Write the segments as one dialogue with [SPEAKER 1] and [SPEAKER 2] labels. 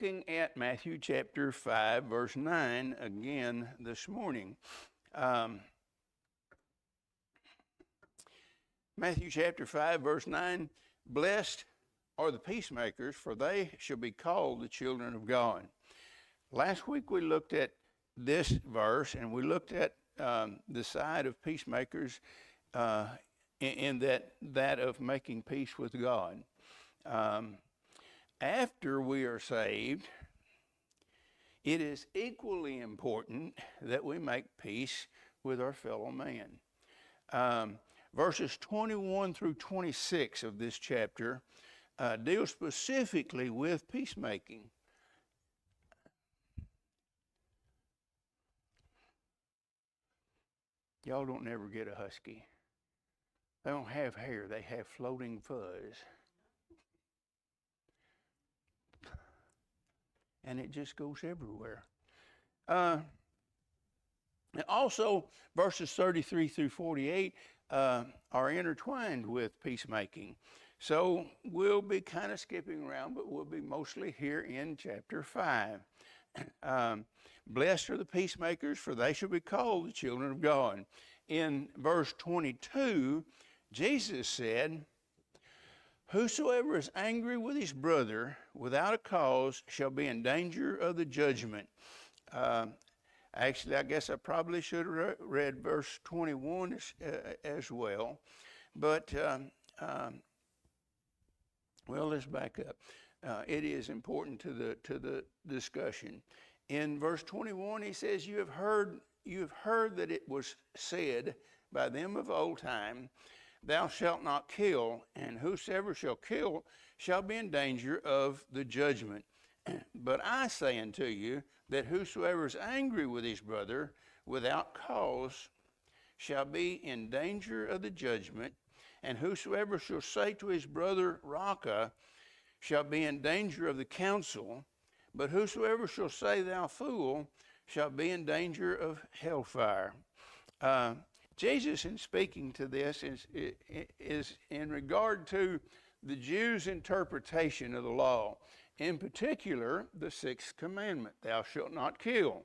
[SPEAKER 1] looking at Matthew chapter 5, verse 9 again this morning. Matthew chapter 5, verse 9, blessed are the peacemakers, for they shall be called the children of God. Last week we looked at this verse, and we looked at the side of peacemakers in that of making peace with God. After we are saved, it is equally important that we make peace with our fellow man. Verses 21 through 26 of this chapter deal specifically with peacemaking. Y'all don't never get a husky. They don't have hair, they have floating fuzz. And it just goes everywhere. And also, verses 33 through 48 are intertwined with peacemaking. So we'll be kind of skipping around, but we'll be mostly here in chapter 5. Blessed are the peacemakers, for they shall be called the children of God. In verse 22, Jesus said, whosoever is angry with his brother without a cause shall be in danger of the judgment. Actually, I guess I probably should have read verse 21 as well. But, well, let's back up. It is important to the discussion. In verse 21, he says, you have heard that it was said by them of old time, thou shalt not kill, and whosoever shall kill shall be in danger of the judgment. But I say unto you that whosoever is angry with his brother without cause shall be in danger of the judgment, and whosoever shall say to his brother, Raca, shall be in danger of the council, but whosoever shall say, thou fool, shall be in danger of hellfire. Jesus, in speaking to this, is in regard to the Jews' interpretation of the law, in particular, the sixth commandment, thou shalt not kill.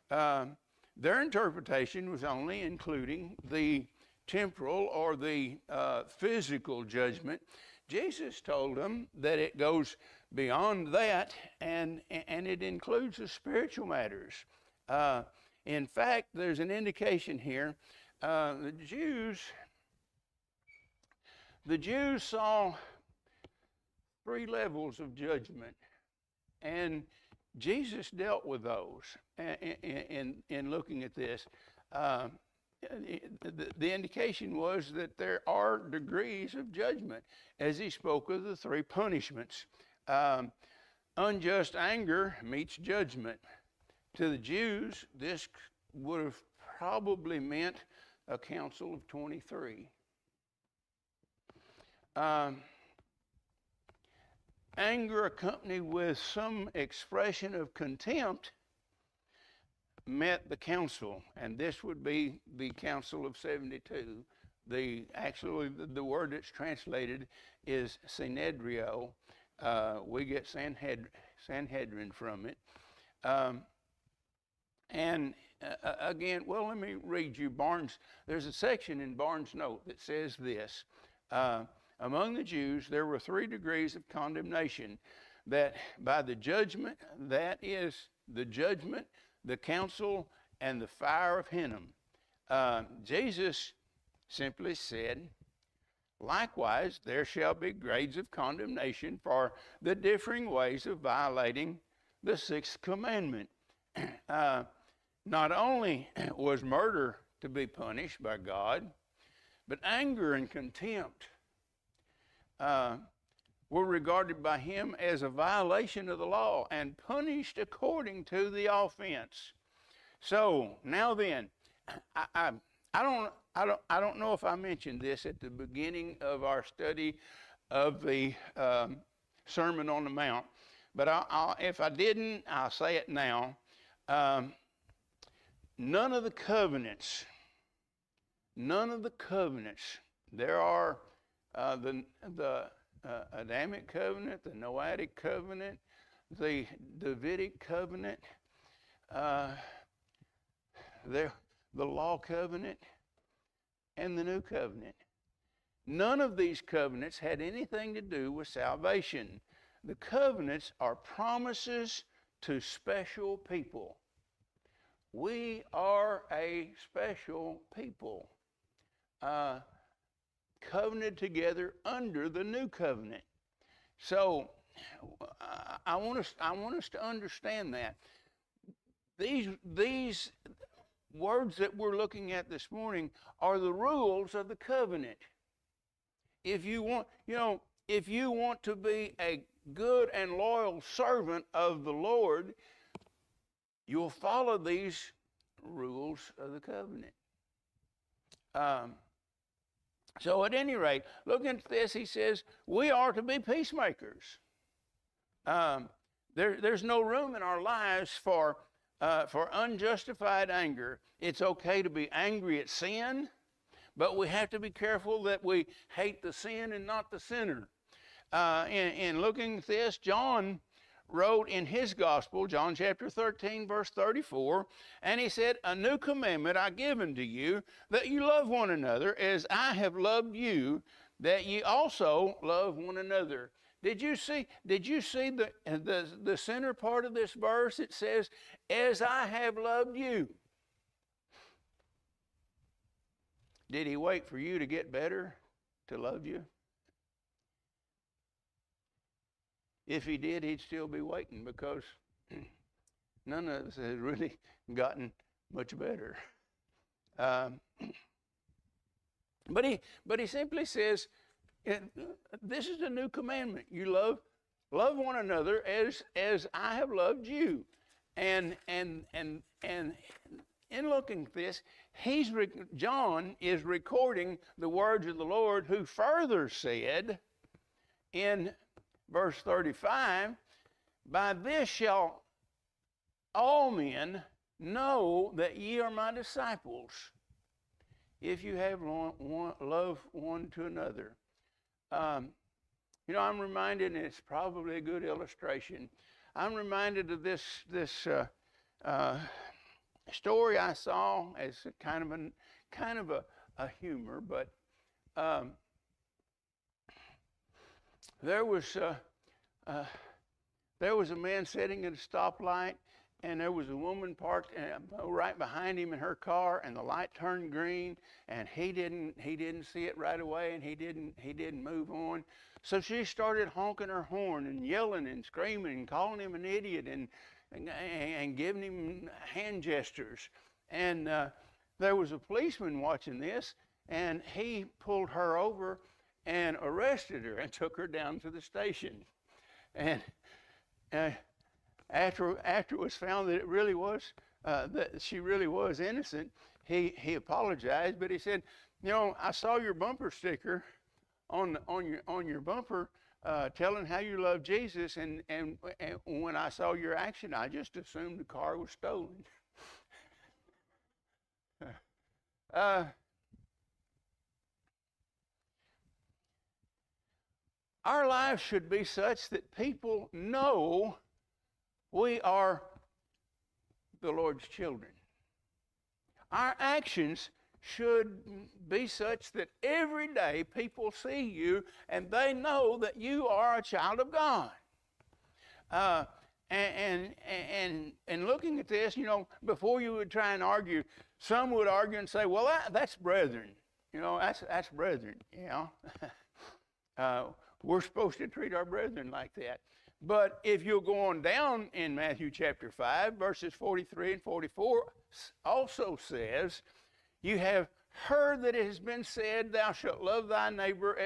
[SPEAKER 1] Their interpretation was only including the temporal or the physical judgment. Jesus told them that it goes beyond that, and it includes the spiritual matters. In fact, there's an indication here. The Jews saw three levels of judgment, and Jesus dealt with those in looking at this. The indication was that there are degrees of judgment as he spoke of the three punishments. Unjust anger meets judgment. To the Jews, this would have probably meant a council of 23. Anger accompanied with some expression of contempt met the council, and this would be the Council of 72. The word that's translated is Synedrio. We get Sanhedrin from it. Again, well, let me read you Barnes. There's a section in Barnes' note that says this. Among the Jews, there were 3 degrees of condemnation, that by the judgment, that is the judgment, the council, and the fire of Hinnom. Jesus simply said, likewise, there shall be grades of condemnation for the differing ways of violating the sixth commandment. Not only was murder to be punished by God, but anger and contempt were regarded by him as a violation of the law and punished according to the offense. So now then, I don't know if I mentioned this at the beginning of our study of the Sermon on the Mount, but if I didn't, I'll say it now. None of the covenants, there are the Adamic covenant, the Noahic covenant, the Davidic covenant, the law covenant, and the new covenant. None of these covenants had anything to do with salvation. The covenants are promises to special people. We are a special people, covenanted together under the new covenant. So I want us to understand that these words that we're looking at this morning are the rules of the covenant. If you want to be a good and loyal servant of the Lord, you'll follow these rules of the covenant. So at any rate, looking at this, he says, we are to be peacemakers. There's no room in our lives for unjustified anger. It's okay to be angry at sin, but we have to be careful that we hate the sin and not the sinner. In looking at this, John wrote in his gospel, John chapter 13, verse 34, and he said, a new commandment I give unto you, that you love one another as I have loved you, that ye also love one another. Did you see the center part of this verse? It says, as I have loved you. Did he wait for you to get better to love you? If he did, he'd still be waiting, because none of us has really gotten much better. But he simply says, this is the new commandment. You love one another as I have loved you. And in looking at this, John is recording the words of the Lord, who further said in verse 35, by this shall all men know that ye are my disciples, if you have love one to another. I'm reminded, and it's probably a good illustration, I'm reminded of this story I saw as kind of a humor, but there was a man sitting at a stoplight, and there was a woman parked right behind him in her car, and the light turned green, and he didn't see it right away, and he didn't move on. So she started honking her horn and yelling and screaming and calling him an idiot and giving him hand gestures. And there was a policeman watching this, and he pulled her over and arrested her and took her down to the station. And after it was found that it really was that she really was innocent, he apologized, but he said, I saw your bumper sticker on your bumper telling how you love Jesus, and when I saw your action, I just assumed the car was stolen. Our lives should be such that people know we are the Lord's children. Our actions should be such that every day people see you and they know that you are a child of God. And looking at this, before you would try and argue, some would argue and say, well, that's brethren. That's brethren, we're supposed to treat our brethren like that. But if you'll go on down in Matthew chapter 5, verses 43 and 44, also says, you have heard that it has been said, thou shalt love thy neighbor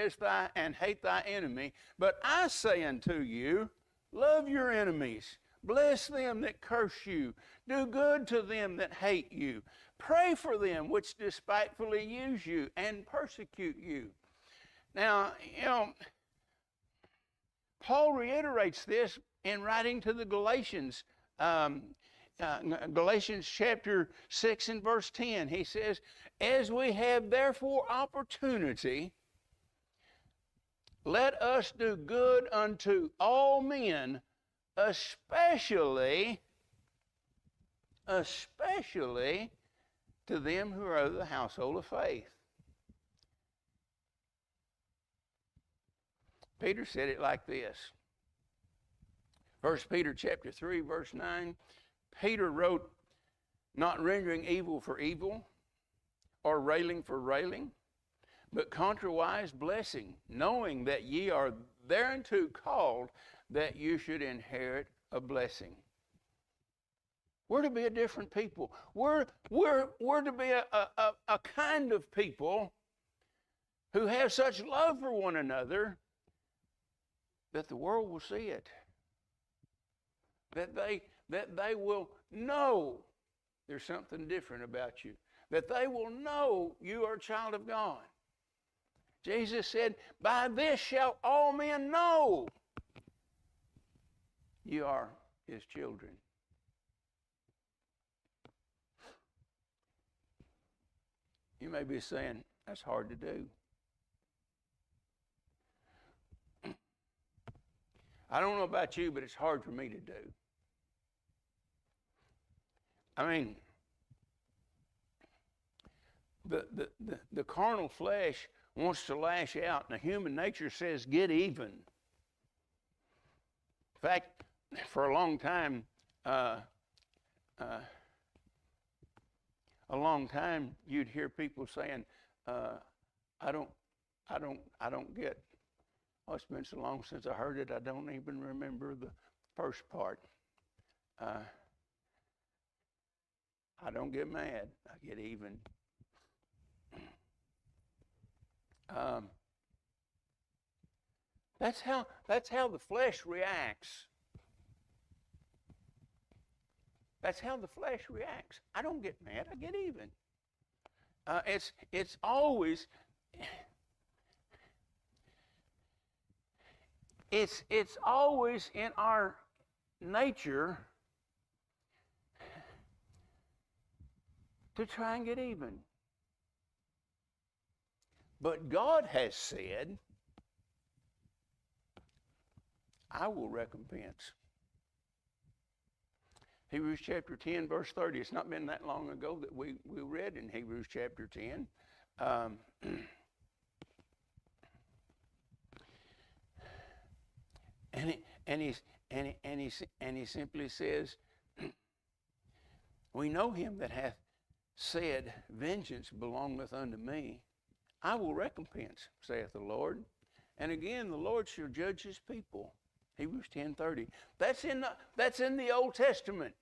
[SPEAKER 1] and hate thy enemy. But I say unto you, love your enemies, bless them that curse you, do good to them that hate you, pray for them which despitefully use you and persecute you. Now, Paul reiterates this in writing to the Galatians, Galatians chapter 6 and verse 10. He says, as we have therefore opportunity, let us do good unto all men, especially to them who are of the household of faith. Peter said it like this. 1 Peter chapter 3, verse 9, Peter wrote, not rendering evil for evil, or railing for railing, but contrariwise blessing, knowing that ye are thereunto called, that you should inherit a blessing. We're to be a different people. We're to be a kind of people who have such love for one another that the world will see it. That they will know there's something different about you. That they will know you are a child of God. Jesus said, by this shall all men know you are his children. You may be saying, that's hard to do. I don't know about you, but it's hard for me to do. I mean, the carnal flesh wants to lash out, and the human nature says, get even. In fact, for a long time, you'd hear people saying, I don't get, oh, it's been so long since I heard it, I don't even remember the first part. I don't get mad, I get even. That's how the flesh reacts. That's how the flesh reacts. I don't get mad, I get even. It's always in our nature to try and get even. But God has said, I will recompense. Hebrews chapter 10, verse 30. It's not been that long ago that we read in Hebrews chapter 10. And he simply says, we know him that hath said, vengeance belongeth unto me. I will recompense, saith the Lord. And again, the Lord shall judge his people. Hebrews 10:30. That's in the Old Testament.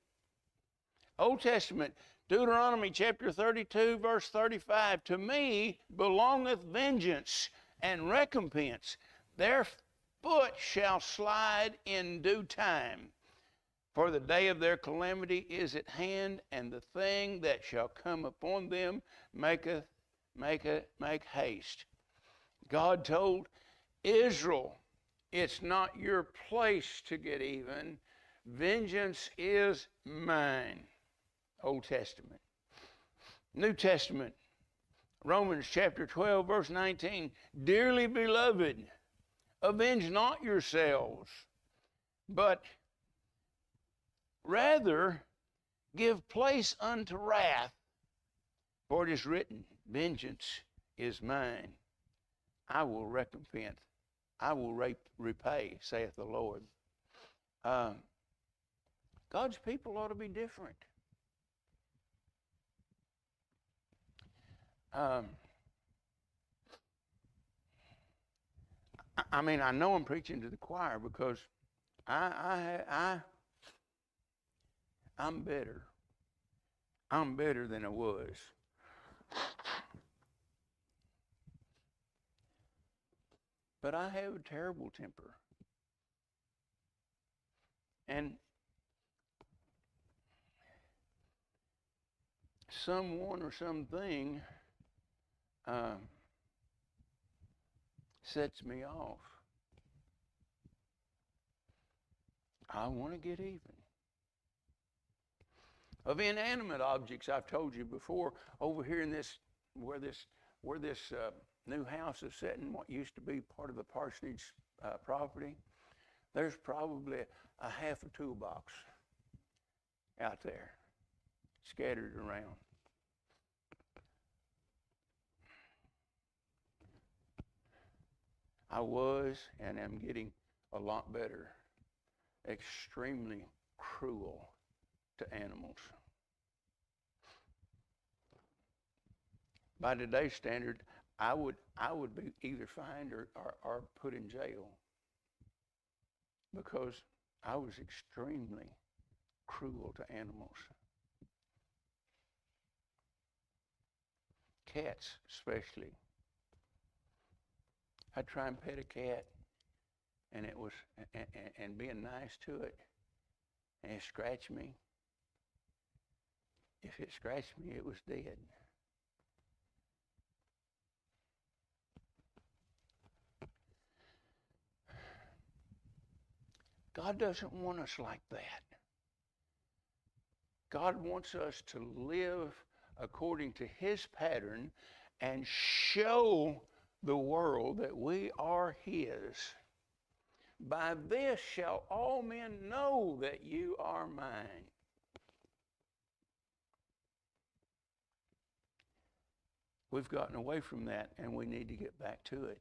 [SPEAKER 1] Old Testament, Deuteronomy chapter 32, verse 35. To me belongeth vengeance and recompense. Their foot shall slide in due time. For the day of their calamity is at hand, and the thing that shall come upon them make haste. God told Israel, it's not your place to get even. Vengeance is mine. Old Testament. New Testament, Romans chapter 12, verse 19. Dearly beloved, avenge not yourselves, but rather give place unto wrath. For it is written, vengeance is mine. I will recompense. I will repay, saith the Lord. God's people ought to be different. I mean, I know I'm preaching to the choir because I'm better. I'm better than I was. But I have a terrible temper. And someone or something sets me off. I want to get even. Of inanimate objects, I've told you before, over here in this, where this new house is sitting, what used to be part of the parsonage property, there's probably a half a toolbox out there scattered around. I was and am getting a lot better, extremely cruel to animals. By today's standard, I would be either fined or put in jail because I was extremely cruel to animals. Cats especially. I'd try and pet a cat, and it was and being nice to it, and it scratched me. If it scratched me, it was dead. God doesn't want us like that. God wants us to live according to his pattern and show the world that we are his. By this shall all men know that you are mine. We've gotten away from that, and we need to get back to it.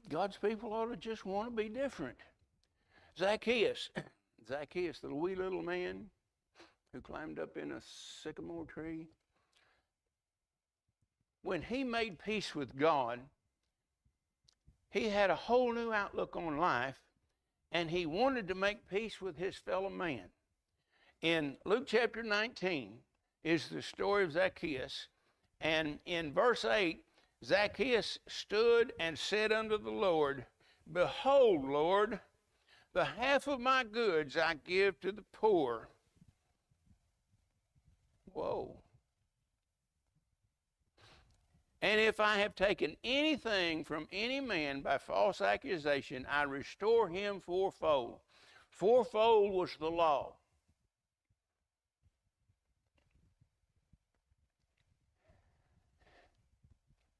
[SPEAKER 1] God's people ought to just want to be different. Zacchaeus, the wee little man who climbed up in a sycamore tree, when he made peace with God, he had a whole new outlook on life, and he wanted to make peace with his fellow man. In Luke chapter 19 is the story of Zacchaeus, and in verse 8, Zacchaeus stood and said unto the Lord, Behold, Lord, the half of my goods I give to the poor. Whoa. And if I have taken anything from any man by false accusation, I restore him fourfold. Fourfold was the law.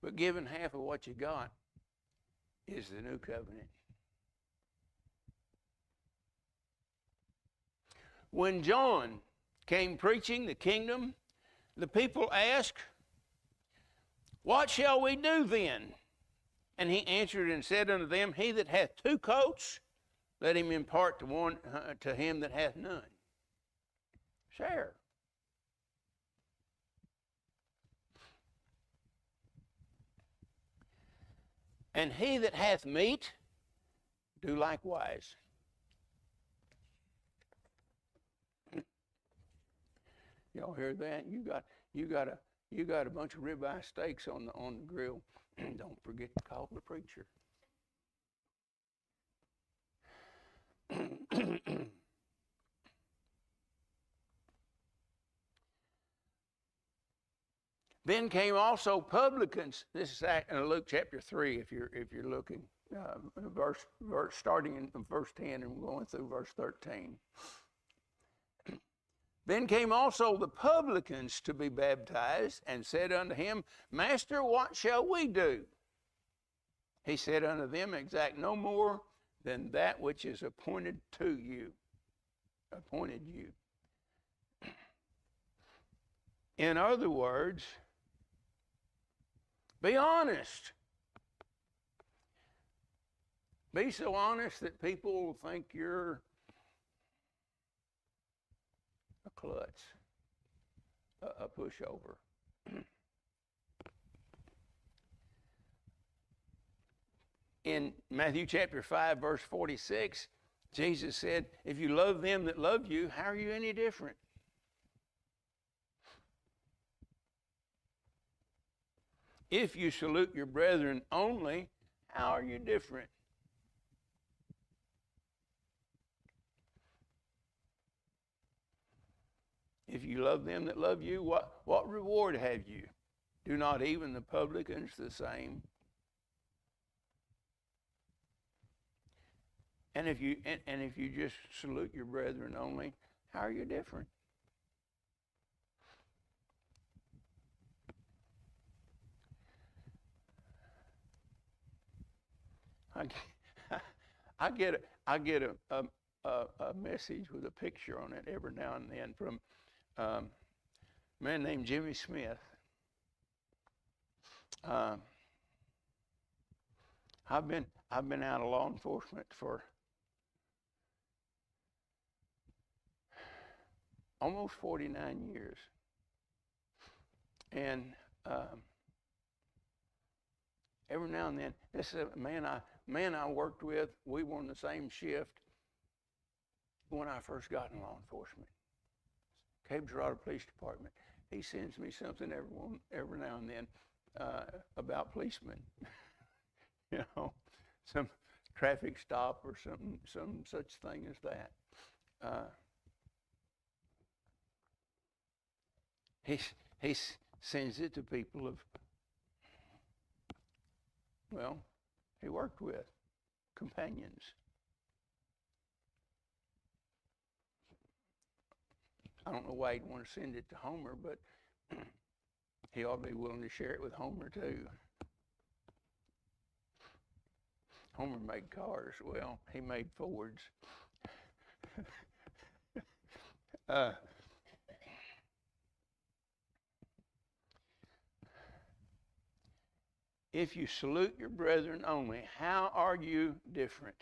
[SPEAKER 1] But giving half of what you got is the new covenant. When John came preaching the kingdom, the people asked, What shall we do then? And he answered and said unto them, He that hath 2 coats, let him impart to one to him that hath none. Share. And he that hath meat, do likewise. Y'all hear that? You got a bunch of ribeye steaks on the grill. Don't forget to call the preacher. Then came also publicans. This is in Luke chapter 3, if you're looking, verse starting in verse 10 and going through verse 13. Then came also the publicans to be baptized, and said unto him, Master, what shall we do? He said unto them, Exact no more than that which is appointed to you. Appointed you. In other words, be honest. Be so honest that people will think you're a klutz, a pushover. In Matthew chapter 5, verse 46, Jesus said, If you love them that love you, how are you any different? If you salute your brethren only, how are you different? If you love them that love you, what reward have you? Do not even the publicans the same? And if you just salute your brethren only, how are you different? I get a message with a picture on it every now and then from a man named Jimmy Smith. I've been out of law enforcement for almost 49 years, and every now and then, this is a man I worked with. We were on the same shift when I first got in law enforcement. Cape Girardeau Police Department. He sends me something every now and then about policemen. You know, some traffic stop or some such thing as that. He sends it to people he worked with, companions. I don't know why he'd want to send it to Homer, but he ought to be willing to share it with Homer too. Homer made cars. Well, he made Fords. If you salute your brethren only, how are you different?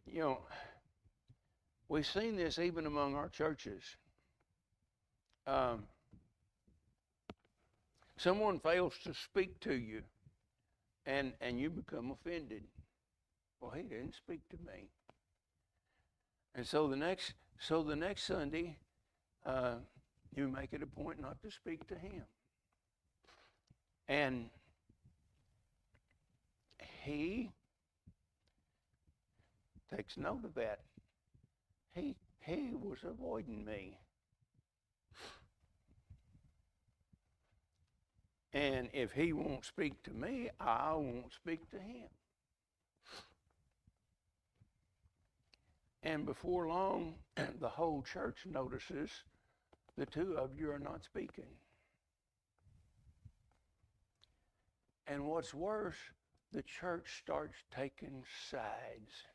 [SPEAKER 1] You know, we've seen this even among our churches. Someone fails to speak to you, and you become offended. Well, he didn't speak to me. And so the next Sunday, you make it a point not to speak to him. And he takes note of that. He was avoiding me. And if he won't speak to me, I won't speak to him. And before long, the whole church notices the two of you are not speaking. And what's worse, the church starts taking sides.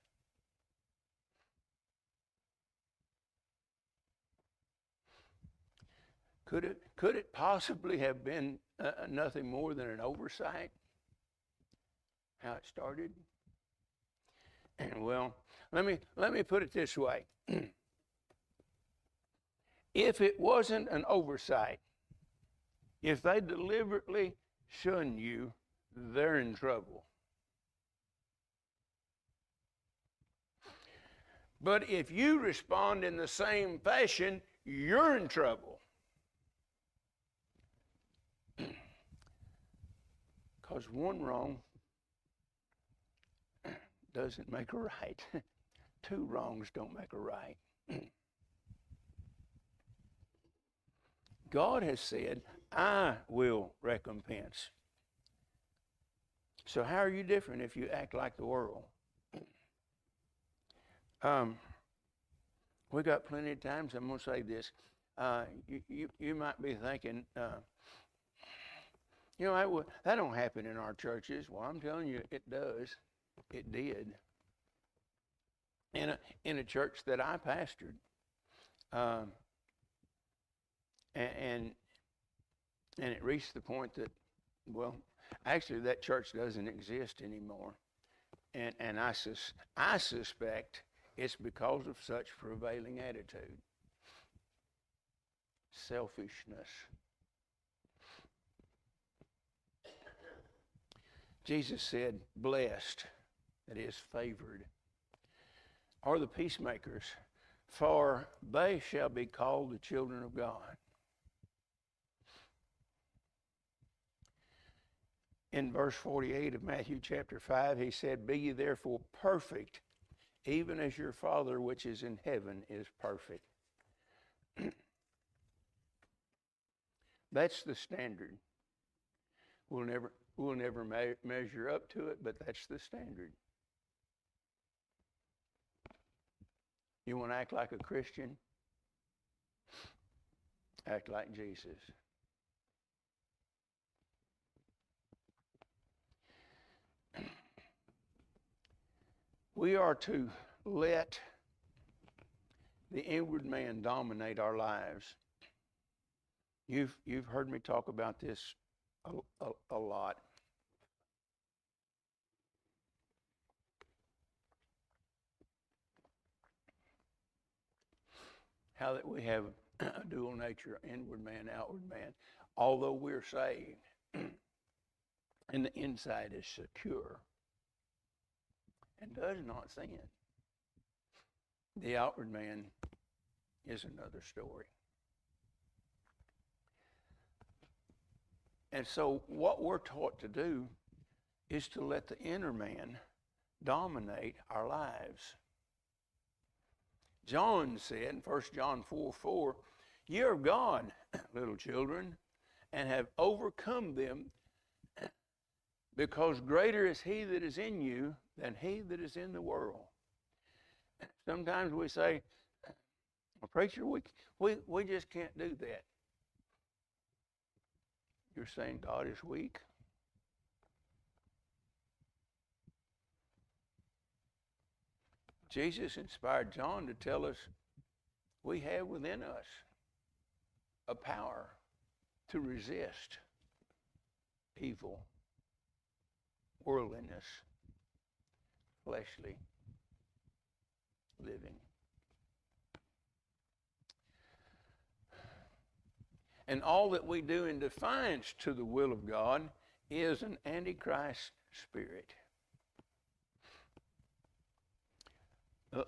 [SPEAKER 1] Could it possibly have been nothing more than an oversight? How it started? Well, let me put it this way. If it wasn't an oversight, if they deliberately shun you, they're in trouble. But if you respond in the same fashion, you're in trouble. Because one wrong doesn't make a right. Two wrongs don't make a right. God has said, I will recompense. So how are you different if you act like the world? We got plenty of times. I'm going to say this. You might be thinking, that don't happen in our churches. Well, I'm telling you, it does. It did. In a church that I pastored. And it reached the point that, well, actually that church doesn't exist anymore. And I suspect it's because of such prevailing attitude. Selfishness. Jesus said, blessed, that is, favored, are the peacemakers, for they shall be called the children of God. In verse 48 of Matthew chapter 5, he said, be ye therefore perfect, even as your Father which is in heaven is perfect. That's the standard. We'll never measure up to it, but that's the standard. You want to act like a Christian? Act like Jesus. We are to let the inward man dominate our lives. You've heard me talk about this a lot. How that we have a dual nature, inward man, outward man. Although we're saved, and the inside is secure and does not sin. The outward man is another story. And so what we're taught to do is to let the inner man dominate our lives. John said in 1 John 4:4, "You are of God, little children, and have overcome them, because greater is he that is in you than he that is in the world." Sometimes we say, "Well, preacher, we just can't do that." You're saying God is weak? Jesus inspired John to tell us we have within us a power to resist evil, worldliness, fleshly living. And all that we do in defiance to the will of God is an antichrist spirit.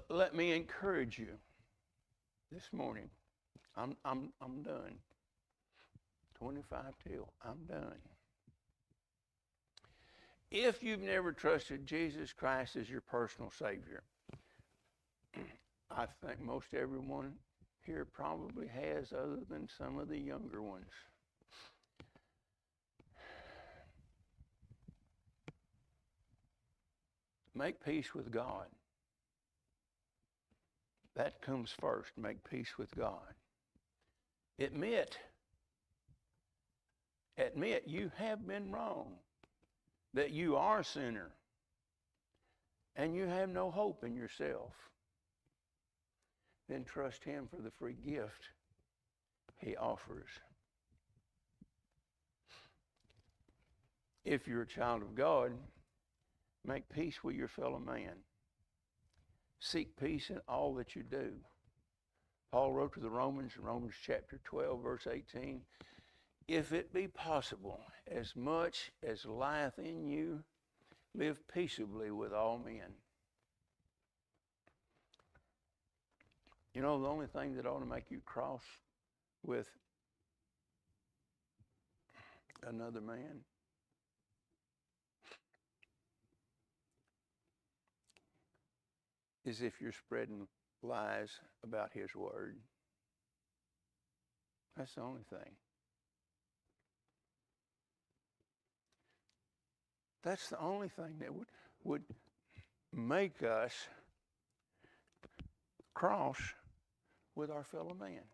[SPEAKER 1] Let me encourage you this morning. I'm done. 25 till. I'm done. If you've never trusted Jesus Christ as your personal Savior, I think most everyone here probably has, other than some of the younger ones. Make peace with God. That comes first. Make peace with God. Admit you have been wrong, that you are a sinner, and you have no hope in yourself. Then trust him for the free gift he offers. If you're a child of God, make peace with your fellow man. Seek peace in all that you do. Paul wrote to the Romans in Romans chapter 12, verse 18, "If it be possible, as much as lieth in you, live peaceably with all men." You know, the only thing that ought to make you cross with another man is if you're spreading lies about his word. That's the only thing. That's the only thing that would make us cross with our fellow man.